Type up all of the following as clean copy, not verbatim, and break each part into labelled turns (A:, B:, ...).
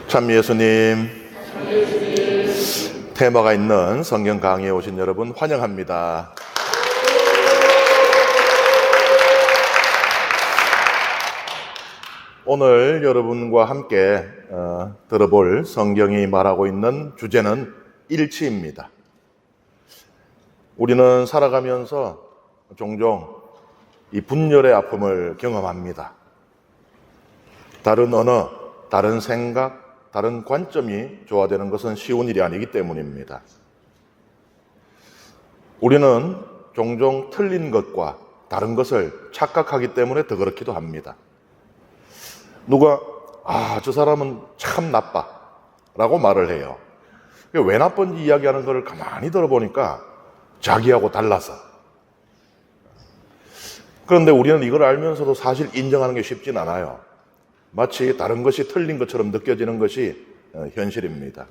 A: 참 예수님, 테마가 있는 성경 강의에 오신 여러분 환영합니다. 오늘 여러분과 함께 들어볼 성경이 말하고 있는 주제는 일치입니다. 우리는 살아가면서 종종 이 분열의 아픔을 경험합니다. 다른 언어, 다른 생각, 다른 관점이 조화되는 것은 쉬운 일이 아니기 때문입니다. 우리는 종종 틀린 것과 다른 것을 착각하기 때문에 더 그렇기도 합니다. 누가 저 사람은 참 나빠 라고 말을 해요. 왜 나쁜지 이야기하는 걸 가만히 들어보니까 자기하고 달라서. 그런데 우리는 이걸 알면서도 사실 인정하는 게 쉽진 않아요. 마치 다른 것이 틀린 것처럼 느껴지는 것이 현실입니다.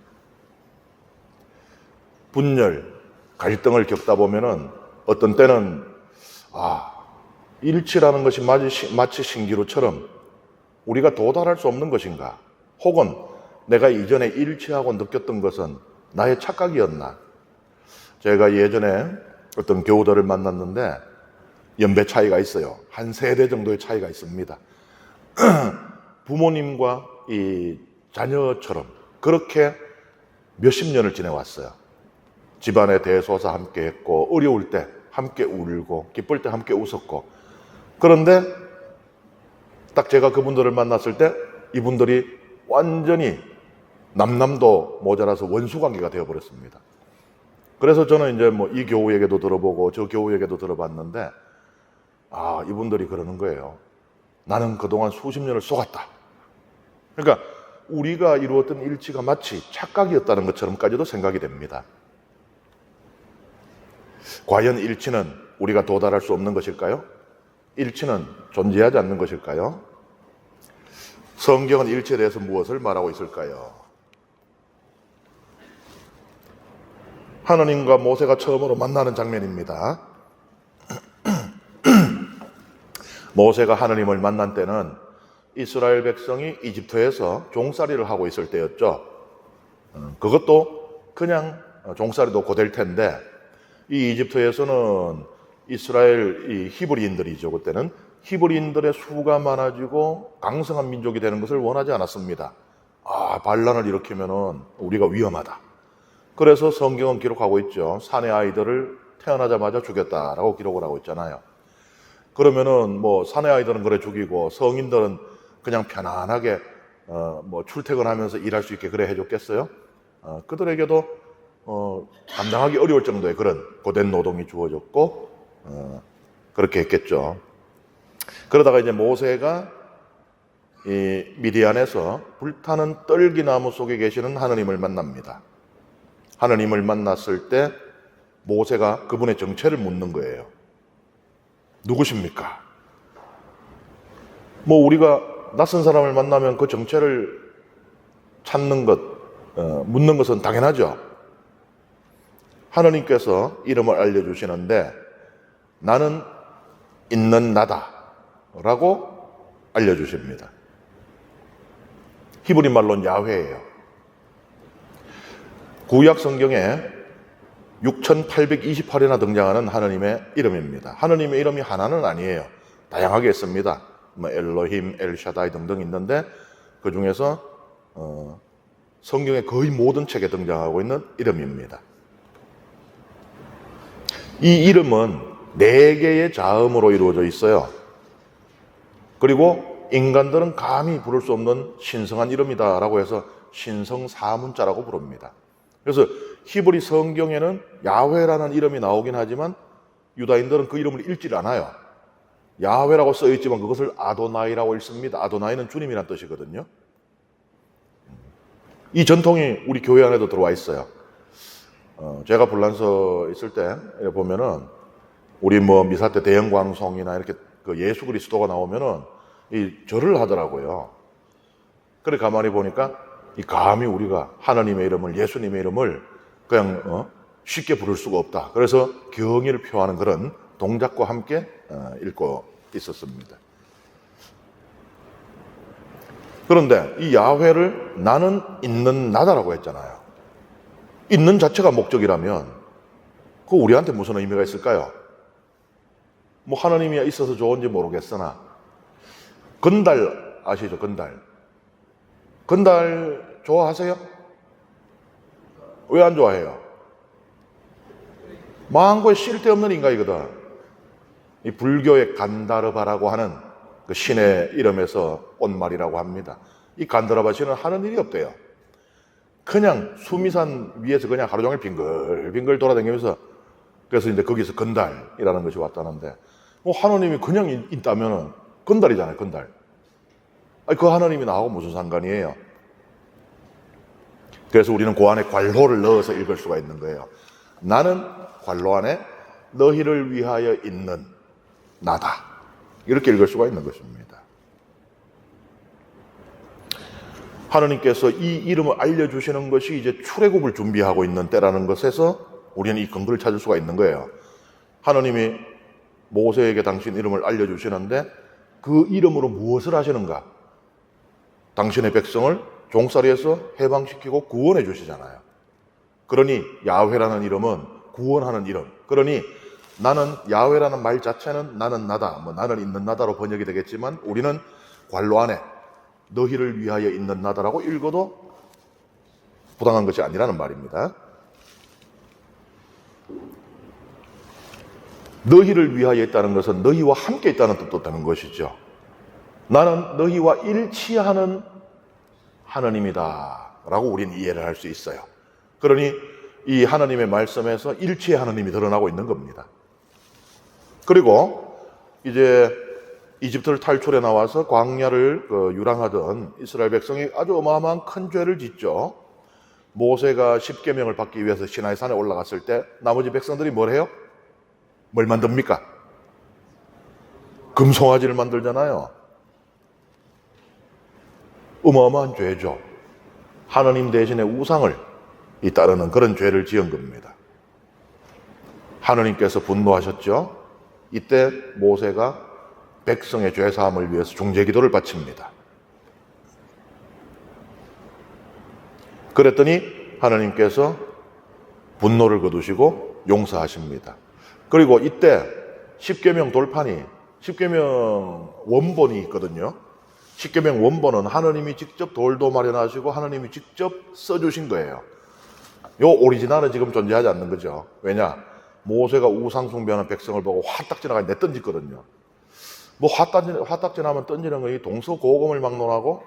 A: 분열, 갈등을 겪다 보면은 어떤 때는 일치라는 것이 마치 신기루처럼 우리가 도달할 수 없는 것인가? 혹은 내가 이전에 일치하고 느꼈던 것은 나의 착각이었나? 제가 예전에 어떤 교우들을 만났는데 연배 차이가 있어요. 한 세대 정도의 차이가 있습니다. 부모님과 이 자녀처럼 그렇게 몇십 년을 지내왔어요. 집안의 대소사 함께 했고, 어려울 때 함께 울고, 기쁠 때 함께 웃었고. 그런데 딱 제가 그분들을 만났을 때 이분들이 완전히 남남도 모자라서 원수 관계가 되어버렸습니다. 그래서 저는 이제 이 교우에게도 들어보고 저 교우에게도 들어봤는데 이분들이 그러는 거예요. 나는 그동안 수십 년을 속았다. 그러니까 우리가 이루었던 일치가 마치 착각이었다는 것처럼까지도 생각이 됩니다. 과연 일치는 우리가 도달할 수 없는 것일까요? 일치는 존재하지 않는 것일까요? 성경은 일치에 대해서 무엇을 말하고 있을까요? 하나님과 모세가 처음으로 만나는 장면입니다. 모세가 하나님을 만난 때는 이스라엘 백성이 이집트에서 종살이를 하고 있을 때였죠. 그것도 그냥 종살이도 고될 텐데 이 이집트에서는 이스라엘 이 히브리인들이죠. 그때는 히브리인들의 수가 많아지고 강성한 민족이 되는 것을 원하지 않았습니다. 반란을 일으키면은 우리가 위험하다. 그래서 성경은 기록하고 있죠. 사내 아이들을 태어나자마자 죽였다라고 기록을 하고 있잖아요. 그러면은 사내 아이들은 그래 죽이고 성인들은 그냥 편안하게 출퇴근하면서 일할 수 있게 그래 해줬겠어요? 그들에게도 감당하기 어려울 정도의 그런 고된 노동이 주어졌고 그렇게 했겠죠. 그러다가 이제 모세가 이 미디안에서 불타는 떨기나무 속에 계시는 하느님을 만납니다. 하느님을 만났을 때 모세가 그분의 정체를 묻는 거예요. 누구십니까? 우리가 낯선 사람을 만나면 그 정체를 찾는 것, 묻는 것은 당연하죠. 하느님께서 이름을 알려주시는데 나는 있는 나다 라고 알려주십니다. 히브리 말로는 야훼예요. 구약 성경에 6828회나 등장하는 하느님의 이름입니다. 하느님의 이름이 하나는 아니에요. 다양하게 있습니다. 엘로힘, 엘샤다이 등등 있는데 그 중에서 성경의 거의 모든 책에 등장하고 있는 이름입니다. 이 이름은 4개의 자음으로 이루어져 있어요. 그리고 인간들은 감히 부를 수 없는 신성한 이름이다라고 해서 신성사문자라고 부릅니다. 그래서 히브리 성경에는 야훼라는 이름이 나오긴 하지만 유다인들은 그 이름을 읽질 않아요. 야훼라고 써있지만 그것을 아도나이라고 읽습니다. 아도나이는 주님이란 뜻이거든요. 이 전통이 우리 교회 안에도 들어와 있어요. 제가 불란서 있을 때 보면은 우리 미사 때 대형광송이나 이렇게 그 예수 그리스도가 나오면은 이 절을 하더라고요. 그래 가만히 보니까 이 감히 우리가 하나님의 이름을, 예수님의 이름을 그냥 쉽게 부를 수가 없다. 그래서 경의를 표하는 그런 동작과 함께 읽고 있었습니다. 그런데 이 야훼를 나는 있는 나다라고 했잖아요. 있는 자체가 목적이라면 그 우리한테 무슨 의미가 있을까요? 뭐 하나님이 있어서 좋은지 모르겠으나 건달 아시죠? 건달. 건달 좋아하세요? 왜 안 좋아해요? 망고에 쓸데없는 인간이거든. 이 불교의 간다르바라고 하는 그 신의 이름에서 온 말이라고 합니다. 이 간다르바 신은 하는 일이 없대요. 그냥 수미산 위에서 그냥 하루 종일 빙글빙글 돌아다니면서 그래서 이제 거기서 건달이라는 것이 왔다는데 뭐 하나님이 그냥 있다면 건달이잖아요. 건달. 아니, 그 하나님이 나하고 무슨 상관이에요? 그래서 우리는 그 안에 괄호를 넣어서 읽을 수가 있는 거예요. 나는 괄호 안에 너희를 위하여 있는 나다. 이렇게 읽을 수가 있는 것입니다. 하나님께서 이 이름을 알려주시는 것이 이제 출애굽을 준비하고 있는 때라는 것에서 우리는 이 근거를 찾을 수가 있는 거예요. 하나님이 모세에게 당신 이름을 알려주시는데 그 이름으로 무엇을 하시는가? 당신의 백성을 종살이에서 해방시키고 구원해 주시잖아요. 그러니 야훼라는 이름은 구원하는 이름. 그러니 나는 야훼라는 말 자체는 나는 나다, 뭐 나는 있는 나다로 번역이 되겠지만 우리는 괄호 안에 너희를 위하여 있는 나다라고 읽어도 부당한 것이 아니라는 말입니다. 너희를 위하여 있다는 것은 너희와 함께 있다는 뜻도 되는 것이죠. 나는 너희와 일치하는 하나님이다 라고 우리는 이해를 할 수 있어요. 그러니 이 하나님의 말씀에서 일치의 하나님이 드러나고 있는 겁니다. 그리고 이제 이집트를 탈출해 나와서 광야를 유랑하던 이스라엘 백성이 아주 어마어마한 큰 죄를 짓죠. 모세가 십계명을 받기 위해서 시나이 산에 올라갔을 때 나머지 백성들이 뭘 해요? 뭘 만듭니까? 금송아지를 만들잖아요. 어마어마한 죄죠. 하나님 대신에 우상을 따르는 그런 죄를 지은 겁니다. 하나님께서 분노하셨죠. 이때 모세가 백성의 죄사함을 위해서 중재기도를 바칩니다. 그랬더니 하나님께서 분노를 거두시고 용서하십니다. 그리고 이때 십계명 돌판이 십계명 원본이 있거든요. 십계명 원본은 하나님이 직접 돌도 마련하시고 하나님이 직접 써주신 거예요. 요 오리지널은 지금 존재하지 않는 거죠. 왜냐? 모세가 우상 숭배하는 백성을 보고 화딱 지나가 내던졌거든요. 뭐 화딱 지나면 던지는 거 동서고금을 막론하고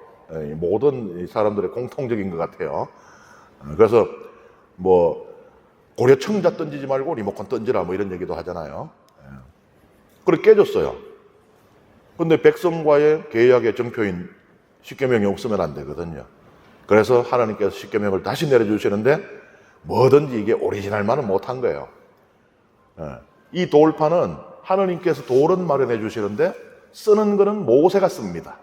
A: 모든 사람들의 공통적인 것 같아요. 그래서 뭐 고려청자 던지지 말고 리모컨 던지라 뭐 이런 얘기도 하잖아요. 그래 깨졌어요. 근데 백성과의 계약의 정표인 십계명이 없으면 안 되거든요. 그래서 하나님께서 십계명을 다시 내려주시는데 뭐든지 이게 오리지널만은 못한 거예요. 이 돌판은 하나님께서 돌은 마련해 주시는데 쓰는 거는 모세가 씁니다.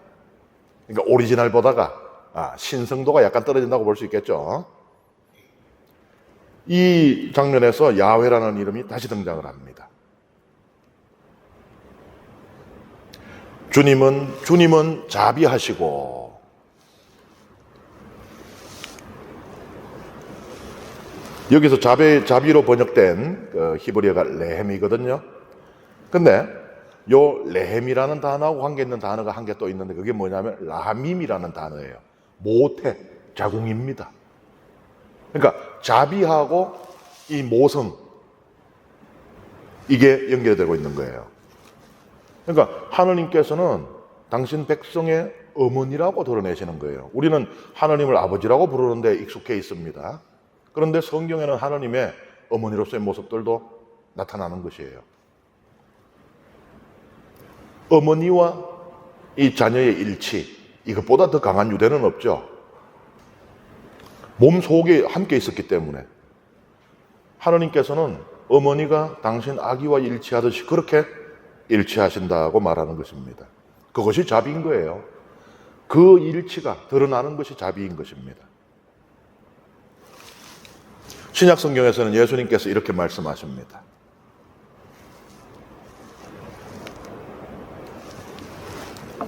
A: 그러니까 오리지널보다가 신성도가 약간 떨어진다고 볼 수 있겠죠. 이 장면에서 야훼라는 이름이 다시 등장을 합니다. 주님은 자비하시고 여기서 자비로 번역된 히브리어가 레헴이거든요. 근데 요 레헴이라는 단어하고 관계 있는 단어가 한 개 또 있는데 그게 뭐냐면 라함임이라는 단어예요. 모태, 자궁입니다. 그러니까 자비하고 이 모성 이게 연결되고 있는 거예요. 그러니까 하나님께서는 당신 백성의 어머니라고 드러내시는 거예요. 우리는 하나님을 아버지라고 부르는데 익숙해 있습니다. 그런데 성경에는 하나님의 어머니로서의 모습들도 나타나는 것이에요. 어머니와 이 자녀의 일치, 이것보다 더 강한 유대는 없죠. 몸 속에 함께 있었기 때문에 하나님께서는 어머니가 당신 아기와 일치하듯이 그렇게 일치하신다고 말하는 것입니다. 그것이 자비인 거예요. 그 일치가 드러나는 것이 자비인 것입니다. 신약 성경에서는 예수님께서 이렇게 말씀하십니다.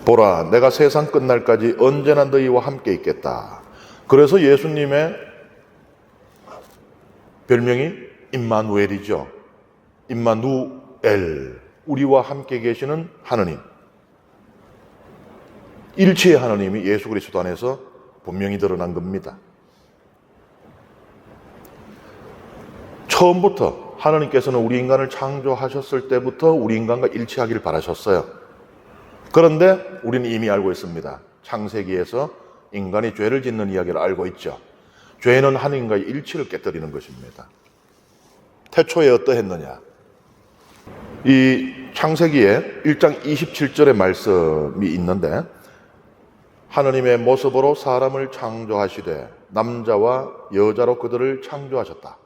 A: 보라, 내가 세상 끝날까지 언제나 너희와 함께 있겠다. 그래서 예수님의 별명이 임마누엘이죠. 임마누엘, 우리와 함께 계시는 하느님. 일체의 하느님이 예수 그리스도 안에서 분명히 드러난 겁니다. 처음부터 하느님께서는 우리 인간을 창조하셨을 때부터 우리 인간과 일치하기를 바라셨어요. 그런데 우리는 이미 알고 있습니다. 창세기에서 인간이 죄를 짓는 이야기를 알고 있죠. 죄는 하느님과의 일치를 깨뜨리는 것입니다. 태초에 어떠했느냐? 이 창세기에 1장 27절의 말씀이 있는데, 하느님의 모습으로 사람을 창조하시되 남자와 여자로 그들을 창조하셨다.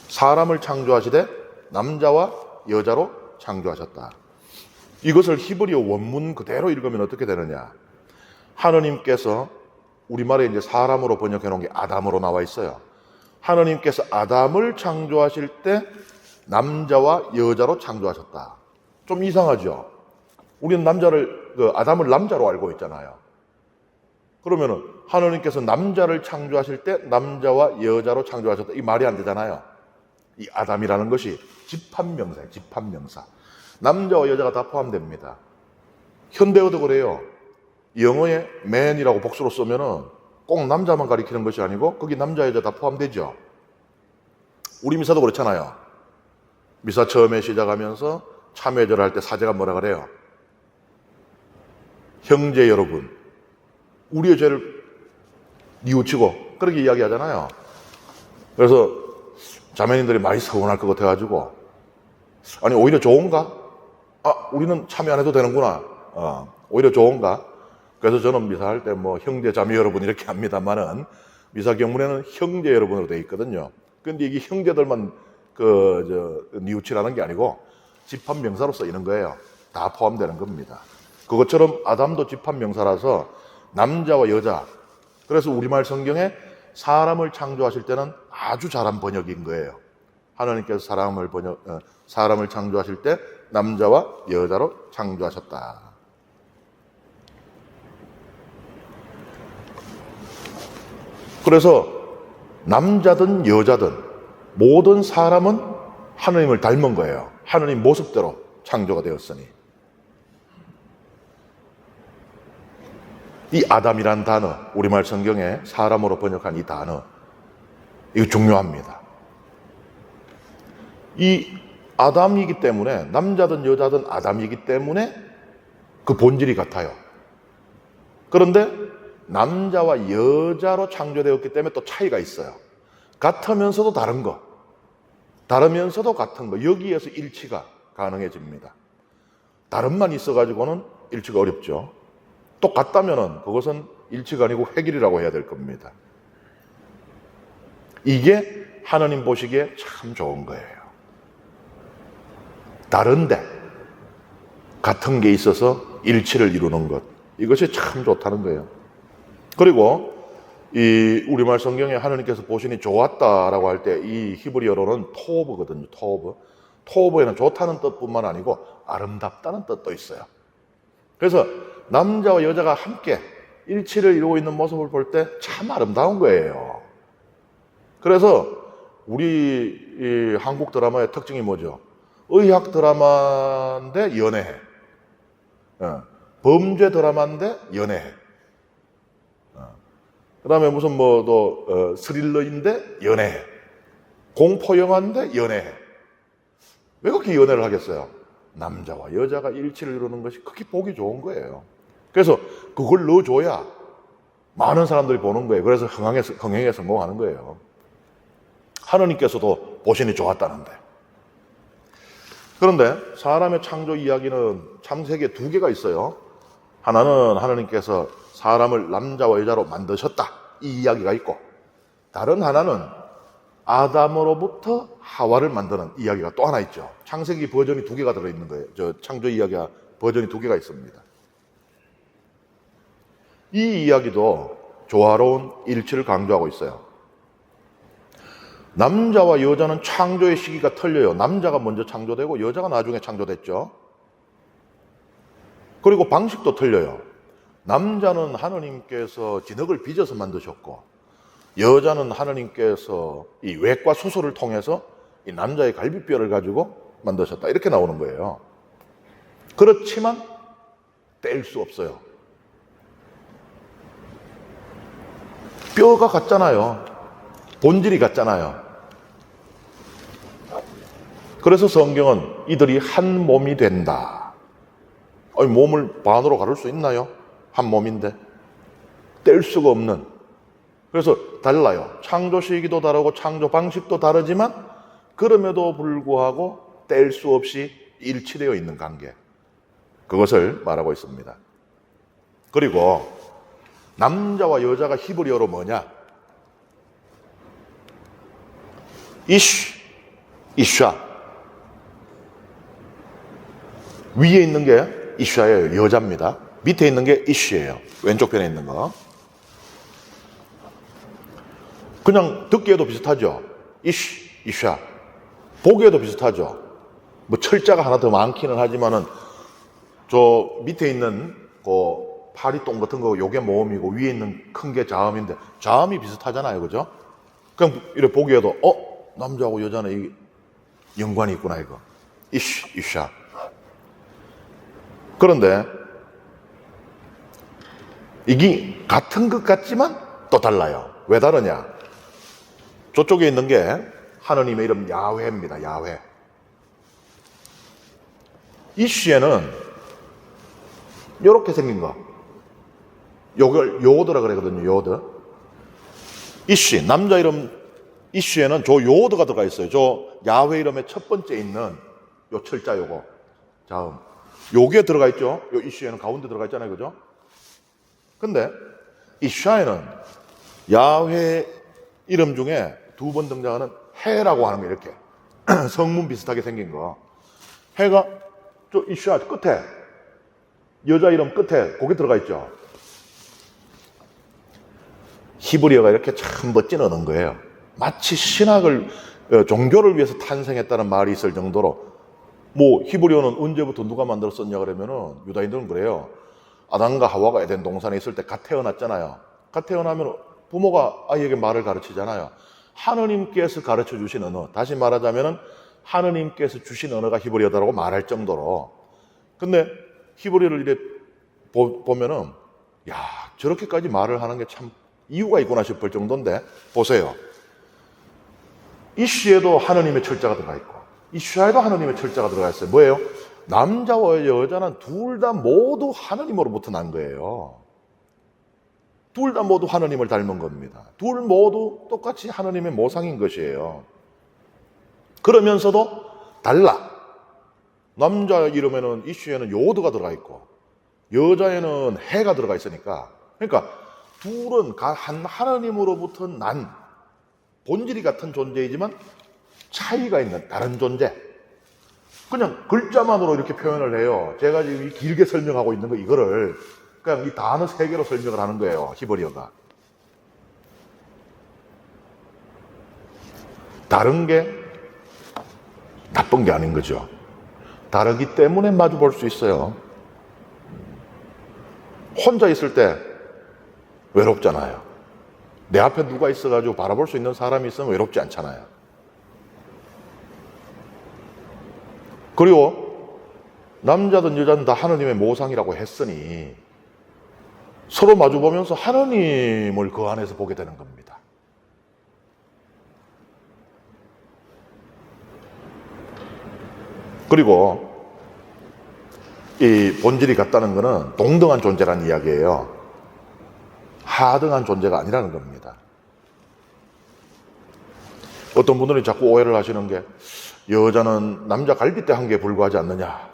A: 사람을 창조하시되 남자와 여자로 창조하셨다. 이것을 히브리어 원문 그대로 읽으면 어떻게 되느냐? 하느님께서, 우리말에 이제 사람으로 번역해 놓은 게 아담으로 나와 있어요. 하느님께서 아담을 창조하실 때 남자와 여자로 창조하셨다. 좀 이상하죠? 우리는 아담을 남자로 알고 있잖아요. 그러면은 하느님께서 남자를 창조하실 때 남자와 여자로 창조하셨다. 이 말이 안 되잖아요. 이 아담이라는 것이 집합명사예요. 집합명사. 남자와 여자가 다 포함됩니다. 현대어도 그래요. 영어에 man이라고 복수로 쓰면은 꼭 남자만 가리키는 것이 아니고 거기 남자 여자 다 포함되죠. 우리 미사도 그렇잖아요. 미사 처음에 시작하면서 참회절을 할 때 사제가 뭐라 그래요? 형제 여러분, 우리의 죄를 뉘우치고 그렇게 이야기하잖아요. 그래서 자매님들이 많이 서운할 것 같아가지고, 아니 오히려 좋은가? 우리는 참여 안 해도 되는구나. 오히려 좋은가? 그래서 저는 미사할 때 뭐 형제 자매 여러분 이렇게 합니다만은 미사 경문에는 형제 여러분으로 되어 있거든요. 근데 이게 형제들만 뉘우치라는 게 아니고 집합명사로 쓰이는 거예요. 다 포함되는 겁니다. 그것처럼 아담도 집합명사라서 남자와 여자. 그래서 우리말 성경에 사람을 창조하실 때는 아주 잘한 번역인 거예요. 하나님께서 사람을 창조하실 때 남자와 여자로 창조하셨다. 그래서 남자든 여자든 모든 사람은 하나님을 닮은 거예요. 하나님 모습대로 창조가 되었으니. 이 아담이란 단어, 우리말 성경에 사람으로 번역한 이 단어, 이거 중요합니다. 이 아담이기 때문에, 남자든 여자든 아담이기 때문에 그 본질이 같아요. 그런데 남자와 여자로 창조되었기 때문에 또 차이가 있어요. 같으면서도 다른 거, 다르면서도 같은 거, 여기에서 일치가 가능해집니다. 다름만 있어가지고는 일치가 어렵죠. 똑같다면은 그것은 일치가 아니고 획일이라고 해야 될 겁니다. 이게 하나님 보시기에 참 좋은 거예요. 다른데 같은 게 있어서 일치를 이루는 것, 이것이 참 좋다는 거예요. 그리고 이 우리말 성경에 하나님께서 보시니 좋았다라고 할 때 이 히브리어로는 토브거든요. 토브. 토브에는 좋다는 뜻뿐만 아니고 아름답다는 뜻도 있어요. 그래서 남자와 여자가 함께 일치를 이루고 있는 모습을 볼 때 참 아름다운 거예요. 그래서 우리 이 한국 드라마의 특징이 뭐죠? 의학 드라마인데 연애해. 범죄 드라마인데 연애해. 그 다음에 무슨 스릴러인데 연애해. 공포 영화인데 연애해. 왜 그렇게 연애를 하겠어요? 남자와 여자가 일치를 이루는 것이 그렇게 보기 좋은 거예요. 그래서 그걸 넣어줘야 많은 사람들이 보는 거예요. 그래서 흥행에 성공하는 거예요. 하느님께서도 보시니 좋았다는데. 그런데 사람의 창조 이야기는 창세기에 두 개가 있어요. 하나는 하느님께서 사람을 남자와 여자로 만드셨다, 이 이야기가 있고, 다른 하나는 아담으로부터 하와를 만드는 이야기가 또 하나 있죠. 창세기 버전이 두 개가 들어있는 거예요. 창조 이야기가 버전이 두 개가 있습니다. 이 이야기도 조화로운 일치를 강조하고 있어요. 남자와 여자는 창조의 시기가 틀려요. 남자가 먼저 창조되고 여자가 나중에 창조됐죠. 그리고 방식도 틀려요. 남자는 하느님께서 진흙을 빚어서 만드셨고, 여자는 하느님께서 이 외과 수술을 통해서 이 남자의 갈비뼈를 가지고 만드셨다. 이렇게 나오는 거예요. 그렇지만 뗄 수 없어요. 뼈가 같잖아요. 본질이 같잖아요. 그래서 성경은 이들이 한 몸이 된다. 아니, 몸을 반으로 가를 수 있나요? 한 몸인데. 뗄 수가 없는. 그래서 달라요. 창조 시기도 다르고 창조 방식도 다르지만 그럼에도 불구하고 뗄 수 없이 일치되어 있는 관계. 그것을 말하고 있습니다. 그리고 남자와 여자가 히브리어로 뭐냐? 이샤. 위에 있는 게 이샤예요. 여자입니다. 밑에 있는 게 이쉬예요. 왼쪽 편에 있는 거. 그냥 듣기에도 비슷하죠. 이샤. 보기에도 비슷하죠. 뭐 철자가 하나 더 많기는 하지만은 저 밑에 있는 그 파리똥 같은 거 요게 모음이고 위에 있는 큰 게 자음인데 자음이 비슷하잖아요. 그죠? 그냥 이렇게 보기에도 남자하고 여자는 이 연관이 있구나 이거. 이샤. 그런데 이게 같은 것 같지만 또 달라요. 왜 다르냐? 저쪽에 있는 게 하느님의 이름 야훼입니다. 야훼. 이쉬에는 이렇게 생긴 거. 요걸 요드라 그러거든요. 요드. 이쉬, 남자 이름 이쉬에는 저 요드가 들어가 있어요. 저 야훼 이름의 첫 번째 있는 요 철자 요거. 자음. 요게 들어가 있죠. 요 이쉬에는 가운데 들어가 있잖아요. 그죠? 근데 이샤에는 야훼 이름 중에 두 번 등장하는 해라고 하는 거 이렇게 성문 비슷하게 생긴 거. 해가 저 이샤 끝에 여자 이름 끝에 거기 들어가 있죠. 히브리어가 이렇게 참 멋진 언어인 거예요. 마치 신학을 종교를 위해서 탄생했다는 말이 있을 정도로 뭐 히브리어는 언제부터 누가 만들었었냐 그러면은 유다인들은 그래요. 아담과 하와가 에덴 동산에 있을 때 갓 태어났잖아요. 갓 태어나면 부모가 아이에게 말을 가르치잖아요. 하느님께서 가르쳐 주신 언어, 다시 말하자면은 하느님께서 주신 언어가 히브리어다라고 말할 정도로. 근데 히브리어를 이렇게 보면은 야, 저렇게까지 말을 하는 게 참 이유가 있구나 싶을 정도인데 보세요. 이쉬에도 하느님의 철자가 들어가 있고 이쉬에도 하느님의 철자가 들어가 있어요. 뭐예요? 남자와 여자는 둘 다 모두 하느님으로부터 난 거예요. 둘 다 모두 하느님을 닮은 겁니다. 둘 모두 똑같이 하느님의 모상인 것이에요. 그러면서도 달라. 남자 이름에는 이쉬에는 요드가 들어가 있고 여자에는 해가 들어가 있으니까, 그러니까 둘은 한 하느님으로부터 난 본질이 같은 존재이지만 차이가 있는 다른 존재. 그냥 글자만으로 이렇게 표현을 해요. 제가 지금 길게 설명하고 있는 거 이거를 그냥 이 단어 3개로 설명을 하는 거예요. 히브리어가. 다른 게 나쁜 게 아닌 거죠. 다르기 때문에 마주 볼 수 있어요. 혼자 있을 때 외롭잖아요. 내 앞에 누가 있어가지고 바라볼 수 있는 사람이 있으면 외롭지 않잖아요. 그리고 남자든 여자든 다 하느님의 모상이라고 했으니 서로 마주보면서 하느님을 그 안에서 보게 되는 겁니다. 그리고 이 본질이 같다는 것은 동등한 존재라는 이야기예요. 하등한 존재가 아니라는 겁니다. 어떤 분들이 자꾸 오해를 하시는 게 여자는 남자 갈빗대 한 개에 불과하지 않느냐,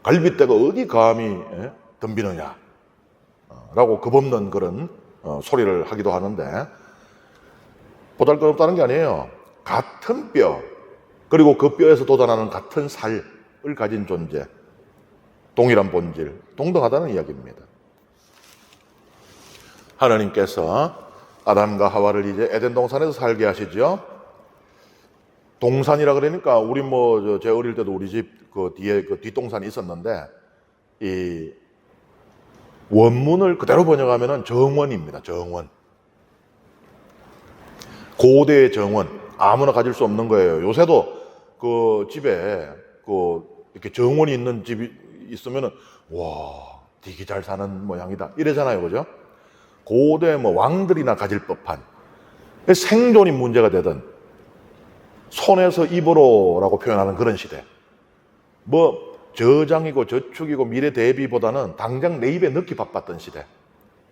A: 갈빗대가 어디 감히 덤비느냐 라고 겁없는 그런 소리를 하기도 하는데, 보잘것없다는 게 아니에요. 같은 뼈, 그리고 그 뼈에서 돋아나는 같은 살을 가진 존재, 동일한 본질, 동등하다는 이야기입니다. 하나님께서 아담과 하와를 이제 에덴 동산에서 살게 하시죠. 동산이라 그러니까 우리 제 어릴 때도 우리 집 그 뒤에 그 뒷동산이 있었는데 이 원문을 그대로 번역하면은 정원입니다. 정원. 고대의 정원. 아무나 가질 수 없는 거예요. 요새도 그 집에 이렇게 정원이 있는 집이 있으면은 와, 되게 잘 사는 모양이다. 이러잖아요. 그죠? 고대 뭐 왕들이나 가질 법한 생존이 문제가 되든 손에서 입으로라고 표현하는 그런 시대. 뭐 저장이고 저축이고 미래 대비보다는 당장 내 입에 넣기 바빴던 시대.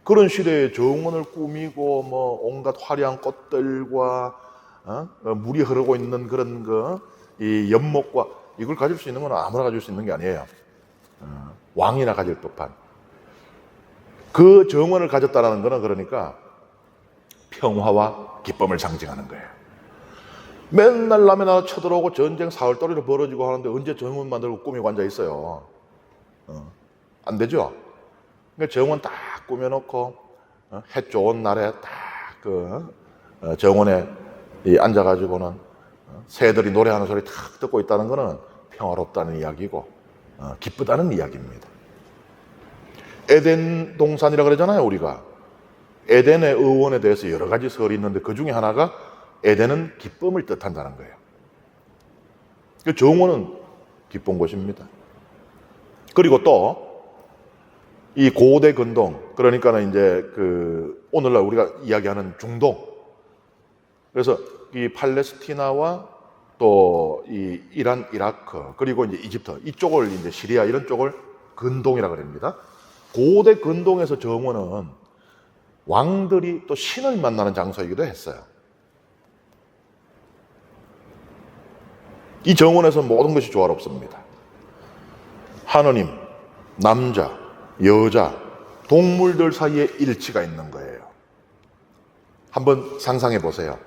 A: 그런 시대에 정원을 꾸미고 뭐 온갖 화려한 꽃들과 물이 흐르고 있는 그런 이 연못과 이걸 가질 수 있는 건 아무나 가질 수 있는 게 아니에요. 왕이나 가질 법한 그 정원을 가졌다는 거는 그러니까 평화와 기쁨을 상징하는 거예요. 맨날 남의 나라 쳐들어오고 전쟁 사흘더리로 벌어지고 하는데 언제 정원 만들고 꾸미고 앉아 있어요? 안 되죠? 그러니까 정원 딱 꾸며놓고 해 좋은 날에 딱 정원에 앉아가지고는 새들이 노래하는 소리 탁 듣고 있다는 거는 평화롭다는 이야기고 기쁘다는 이야기입니다. 에덴 동산이라 그러잖아요, 우리가. 에덴의 의원에 대해서 여러 가지 설이 있는데 그 중에 하나가 에덴은 기쁨을 뜻한다는 거예요. 그 정원은 기쁜 곳입니다. 그리고 또 이 고대 근동, 그러니까는 이제 오늘날 우리가 이야기하는 중동. 그래서 이 팔레스티나와 또 이 이란, 이라크, 그리고 이제 이집트 이쪽을 이제 시리아 이런 쪽을 근동이라 그럽니다. 고대 근동에서 정원은 왕들이 또 신을 만나는 장소이기도 했어요. 이 정원에서 모든 것이 조화롭습니다. 하느님, 남자, 여자, 동물들 사이에 일치가 있는 거예요. 한번 상상해 보세요.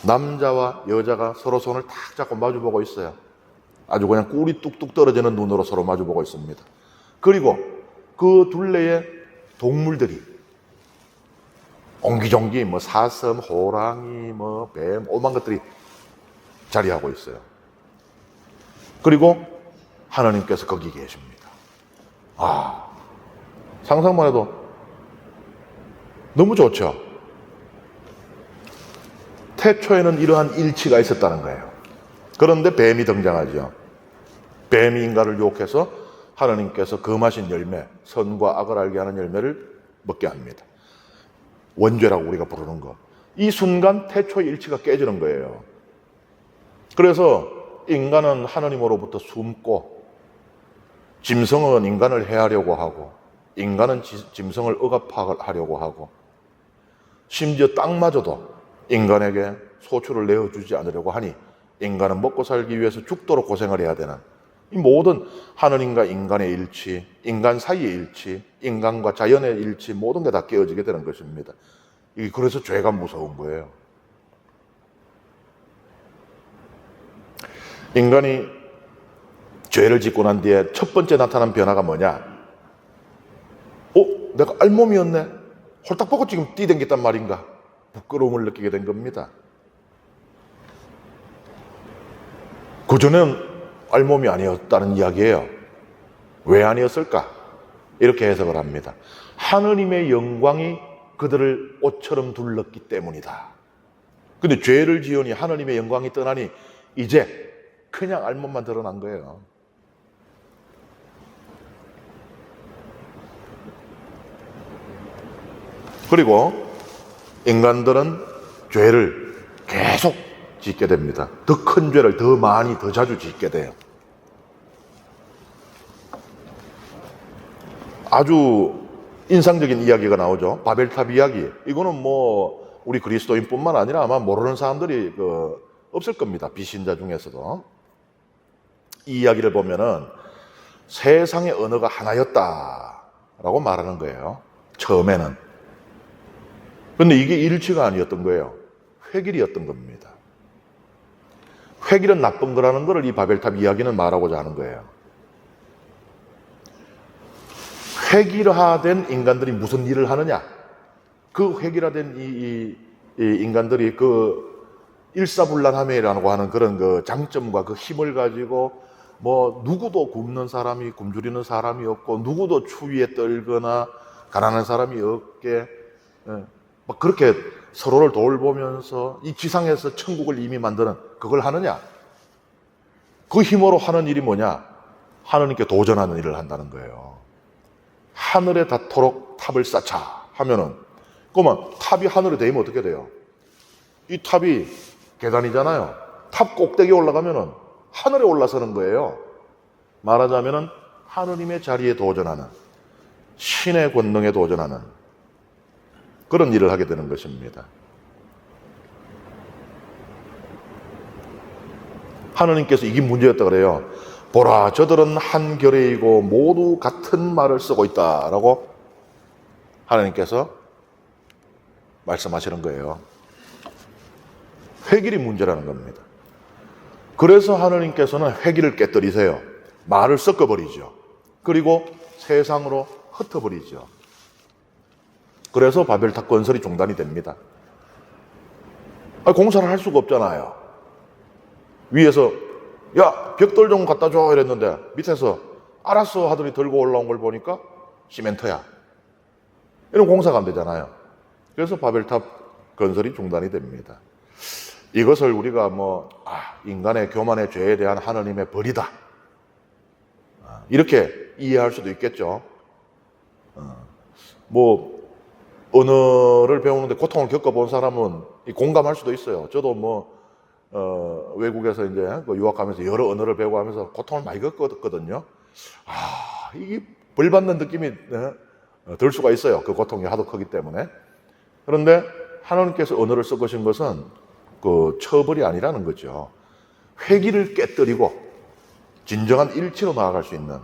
A: 남자와 여자가 서로 손을 탁 잡고 마주보고 있어요. 아주 그냥 꿀이 뚝뚝 떨어지는 눈으로 서로 마주보고 있습니다. 그리고 그 둘레에 동물들이 옹기종기 뭐 사슴, 호랑이, 뭐 뱀, 오만 것들이 자리하고 있어요. 그리고 하나님께서 거기 계십니다. 상상만 해도 너무 좋죠. 태초에는 이러한 일치가 있었다는 거예요. 그런데 뱀이 등장하죠. 뱀이 인간을 유혹해서 하나님께서 금하신 열매, 선과 악을 알게 하는 열매를 먹게 합니다. 원죄라고 우리가 부르는 거. 이 순간 태초의 일치가 깨지는 거예요. 그래서 인간은 하나님으로부터 숨고 짐승은 인간을 해하려고 하고 인간은 짐승을 억압하려고 하고 심지어 땅마저도 인간에게 소출을 내어주지 않으려고 하니 인간은 먹고 살기 위해서 죽도록 고생을 해야 되는 이 모든 하느님과 인간의 일치, 인간 사이의 일치, 인간과 자연의 일치 모든 게 다 깨어지게 되는 것입니다. 그래서 죄가 무서운 거예요. 인간이 죄를 짓고 난 뒤에 첫 번째 나타난 변화가 뭐냐? 내가 알몸이었네. 홀딱 벗고 지금 뛰댕겼단 말인가? 부끄러움을 느끼게 된 겁니다. 그전에는 알몸이 아니었다는 이야기예요. 왜 아니었을까? 이렇게 해석을 합니다. 하느님의 영광이 그들을 옷처럼 둘렀기 때문이다. 근데 죄를 지으니 하느님의 영광이 떠나니 이제 그냥 알몸만 드러난 거예요. 그리고 인간들은 죄를 계속 짓게 됩니다. 더 큰 죄를 더 많이 더 자주 짓게 돼요. 아주 인상적인 이야기가 나오죠. 바벨탑 이야기. 이거는 뭐 우리 그리스도인뿐만 아니라 아마 모르는 사람들이 없을 겁니다. 비신자 중에서도. 이 이야기를 보면은 세상의 언어가 하나였다라고 말하는 거예요. 처음에는. 그런데 이게 일치가 아니었던 거예요. 획일이었던 겁니다. 획일은 나쁜 거라는 것을 이 바벨탑 이야기는 말하고자 하는 거예요. 획일화된 인간들이 무슨 일을 하느냐? 그 획일화된 이 인간들이 그 일사불란함이라고 하는 그런 그 장점과 그 힘을 가지고 뭐 누구도 굶는 사람이 굶주리는 사람이 없고 누구도 추위에 떨거나 가난한 사람이 없게 막 그렇게 서로를 돌보면서 이 지상에서 천국을 이미 만드는 그걸 하느냐? 그 힘으로 하는 일이 뭐냐? 하느님께 도전하는 일을 한다는 거예요. 하늘에 닿도록 탑을 쌓자 하면은 그러면 탑이 하늘에 닿으면 어떻게 돼요? 이 탑이 계단이잖아요. 탑 꼭대기에 올라가면은 하늘에 올라서는 거예요. 말하자면은 하느님의 자리에 도전하는, 신의 권능에 도전하는 그런 일을 하게 되는 것입니다. 하느님께서 이게 문제였다 그래요. 보라, 저들은 한 결의이고 모두 같은 말을 쓰고 있다라고 하나님께서 말씀하시는 거예요. 회길이 문제라는 겁니다. 그래서 하느님께서는 회길을 깨뜨리세요. 말을 섞어버리죠. 그리고 세상으로 흩어버리죠. 그래서 바벨탑 건설이 중단이 됩니다. 공사를 할 수가 없잖아요. 위에서 야, 벽돌 좀 갖다 줘 이랬는데 밑에서 알았어 하더니 들고 올라온 걸 보니까 시멘트야. 이런 공사가 안 되잖아요. 그래서 바벨탑 건설이 중단이 됩니다. 이것을 우리가 인간의 교만의 죄에 대한 하느님의 벌이다, 이렇게 이해할 수도 있겠죠. 언어를 배우는데 고통을 겪어본 사람은 공감할 수도 있어요. 저도 외국에서 이제 유학하면서 여러 언어를 배우고 하면서 고통을 많이 겪었거든요. 이게 벌 받는 느낌이 들 수가 있어요. 그 고통이 하도 크기 때문에. 그런데 하나님께서 언어를 섞으신 것은 그 처벌이 아니라는 거죠. 회기를 깨뜨리고 진정한 일치로 나아갈 수 있는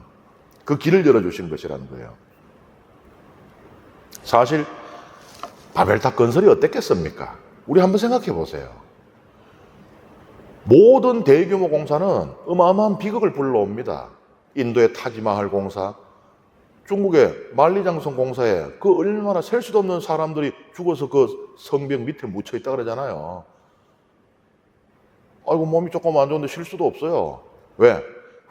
A: 그 길을 열어주신 것이라는 거예요. 사실 바벨탑 건설이 어땠겠습니까? 우리 한번 생각해 보세요. 모든 대규모 공사는 어마어마한 비극을 불러옵니다. 인도의 타지마할 공사, 중국의 만리장성 공사에 그 얼마나 셀 수도 없는 사람들이 죽어서 그 성벽 밑에 묻혀 있다 그러잖아요. 몸이 조금 안 좋은데 쉴 수도 없어요. 왜?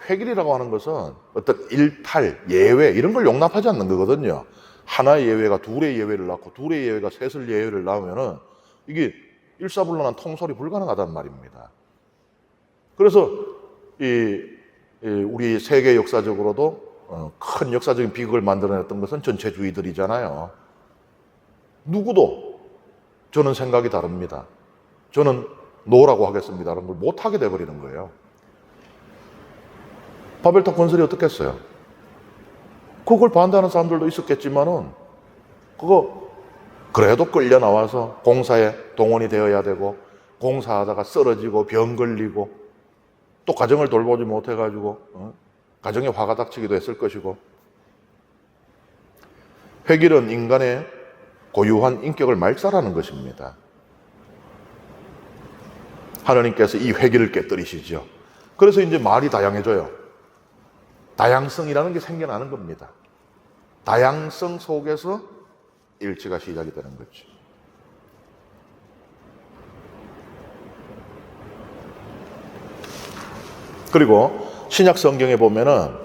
A: 회길이라고 하는 것은 어떤 일탈, 예외 이런 걸 용납하지 않는 거거든요. 하나의 예외가 둘의 예외를 낳고 둘의 예외가 셋을 예외를 낳으면은 이게 일사불란한 통솔이 불가능하단 말입니다. 그래서 우리 세계 역사적으로도 큰 역사적인 비극을 만들어냈던 것은 전체주의들이잖아요. 누구도 저는 생각이 다릅니다, 저는 노라고 하겠습니다 라는 걸 못하게 돼버리는 거예요. 바벨탑 건설이 어떻겠어요? 그걸 반대하는 사람들도 있었겠지만은 그거 그래도 끌려 나와서 공사에 동원이 되어야 되고 공사하다가 쓰러지고 병 걸리고 또 가정을 돌보지 못해가지고 가정에 화가 닥치기도 했을 것이고. 회길은 인간의 고유한 인격을 말살하는 것입니다. 하나님께서 이 회길을 깨뜨리시죠. 그래서 이제 말이 다양해져요. 다양성이라는 게 생겨나는 겁니다. 다양성 속에서 일치가 시작이 되는 거죠. 그리고 신약 성경에 보면은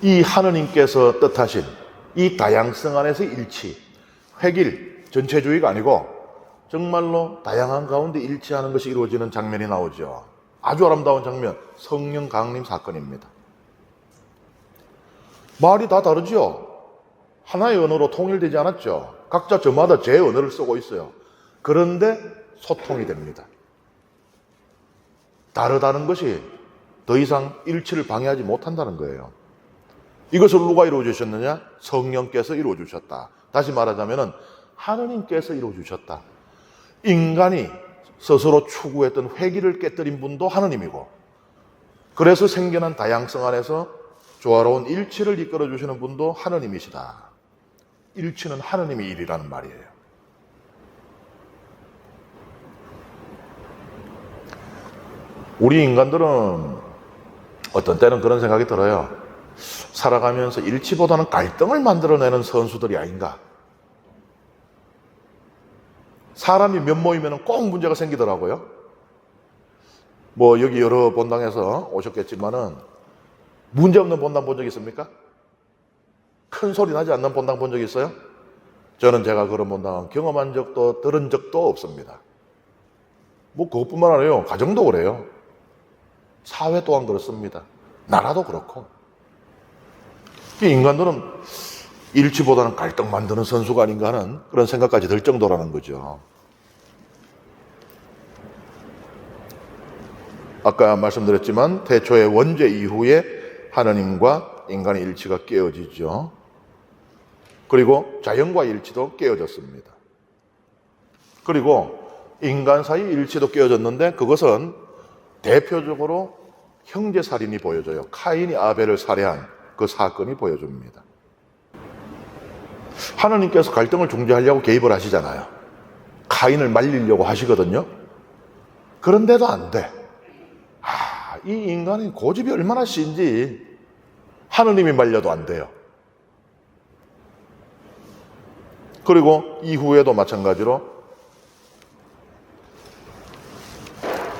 A: 이 하느님께서 뜻하신 이 다양성 안에서 일치, 회길, 전체주의가 아니고 정말로 다양한 가운데 일치하는 것이 이루어지는 장면이 나오죠. 아주 아름다운 장면, 성령 강림 사건입니다. 말이 다 다르죠. 하나의 언어로 통일되지 않았죠. 각자 저마다 제 언어를 쓰고 있어요. 그런데 소통이 됩니다. 다르다는 것이 더 이상 일치를 방해하지 못한다는 거예요. 이것을 누가 이루어주셨느냐? 성령께서 이루어주셨다. 다시 말하자면 하느님께서 이루어주셨다. 인간이 스스로 추구했던 회기를 깨뜨린 분도 하느님이고, 그래서 생겨난 다양성 안에서 조화로운 일치를 이끌어주시는 분도 하느님이시다. 일치는 하느님의 일이라는 말이에요. 우리 인간들은 어떤 때는 그런 생각이 들어요. 살아가면서 일치보다는 갈등을 만들어내는 선수들이 아닌가. 사람이 몇 모이면 꼭 문제가 생기더라고요. 뭐 여기 여러 본당에서 오셨겠지만은 문제없는 본당 본 적 있습니까? 큰 소리 나지 않는 본당 본 적 있어요? 저는 제가 그런 본당은 경험한 적도 들은 적도 없습니다. 뭐 그것뿐만 아니에요. 가정도 그래요. 사회 또한 그렇습니다. 나라도 그렇고. 인간들은 일치보다는 갈등 만드는 선수가 아닌가 하는 그런 생각까지 들 정도라는 거죠. 아까 말씀드렸지만 태초의 원죄 이후에 하나님과 인간의 일치가 깨어지죠. 그리고 자연과의 일치도 깨어졌습니다. 그리고 인간 사이 일치도 깨어졌는데 그것은 대표적으로 형제살인이 보여져요. 카인이 아벨을 살해한 그 사건이 보여줍니다. 하나님께서 갈등을 중재하려고 개입을 하시잖아요. 카인을 말리려고 하시거든요. 그런데도 안 돼. 이 인간의 고집이 얼마나 센지 하느님이 말려도 안 돼요. 그리고 이후에도 마찬가지로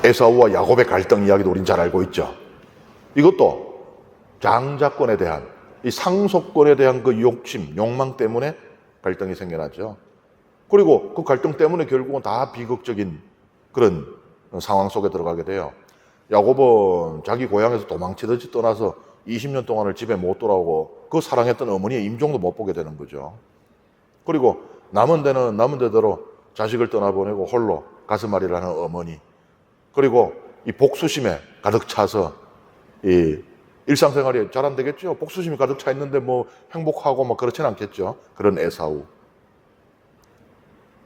A: 에사우와 야곱의 갈등 이야기도 우린 잘 알고 있죠. 이것도 장자권에 대한, 이 상속권에 대한 그 욕심, 욕망 때문에 갈등이 생겨나죠. 그리고 그 갈등 때문에 결국은 다 비극적인 그런 상황 속에 들어가게 돼요. 야곱은 자기 고향에서 도망치듯이 떠나서 20년 동안을 집에 못 돌아오고 그 사랑했던 어머니의 임종도 못 보게 되는 거죠. 그리고 남은 데는 남은 데대로 자식을 떠나보내고 홀로 가슴앓이를 하는 어머니. 그리고 이 복수심에 가득 차서 이 일상생활이 잘 안 되겠죠. 복수심이 가득 차 있는데 뭐 행복하고 막 그렇진 않겠죠. 그런 에사우.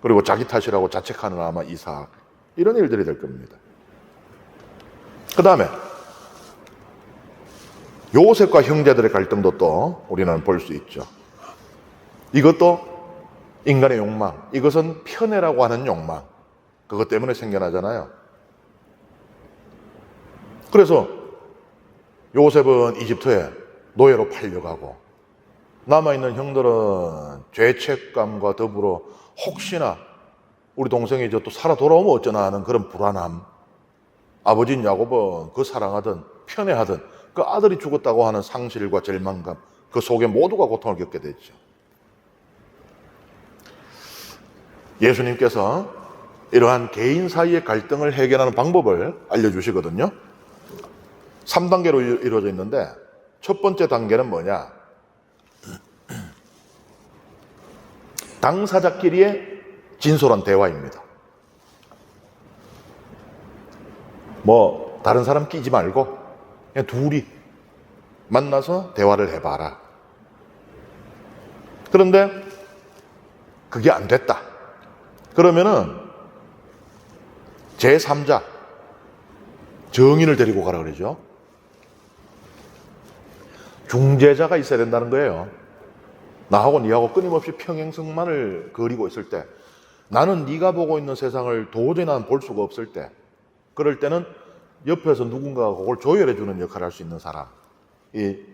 A: 그리고 자기 탓이라고 자책하는 아마 이삭. 이런 일들이 될 겁니다. 그 다음에 요셉과 형제들의 갈등도 또 우리는 볼 수 있죠. 이것도 인간의 욕망, 이것은 편애라고 하는 욕망, 그것 때문에 생겨나잖아요. 그래서 요셉은 이집트에 노예로 팔려가고 남아있는 형들은 죄책감과 더불어 혹시나 우리 동생이 또 살아 돌아오면 어쩌나 하는 그런 불안함. 아버지인 야곱은 그 사랑하던 편애하던 그 아들이 죽었다고 하는 상실과 절망감, 그 속에 모두가 고통을 겪게 됐죠. 예수님께서 이러한 개인 사이의 갈등을 해결하는 방법을 알려주시거든요. 3단계로 이루어져 있는데 첫 번째 단계는 뭐냐? 당사자끼리의 진솔한 대화입니다. 뭐 다른 사람 끼지 말고 그냥 둘이 만나서 대화를 해봐라. 그런데 그게 안 됐다. 그러면은 제3자 정인을 데리고 가라 그러죠. 중재자가 있어야 된다는 거예요. 나하고 니하고 끊임없이 평행선만을 그리고 있을 때, 나는 네가 보고 있는 세상을 도저히 나는 볼 수가 없을 때, 그럴 때는 옆에서 누군가가 그걸 조율해 주는 역할을 할 수 있는 사람이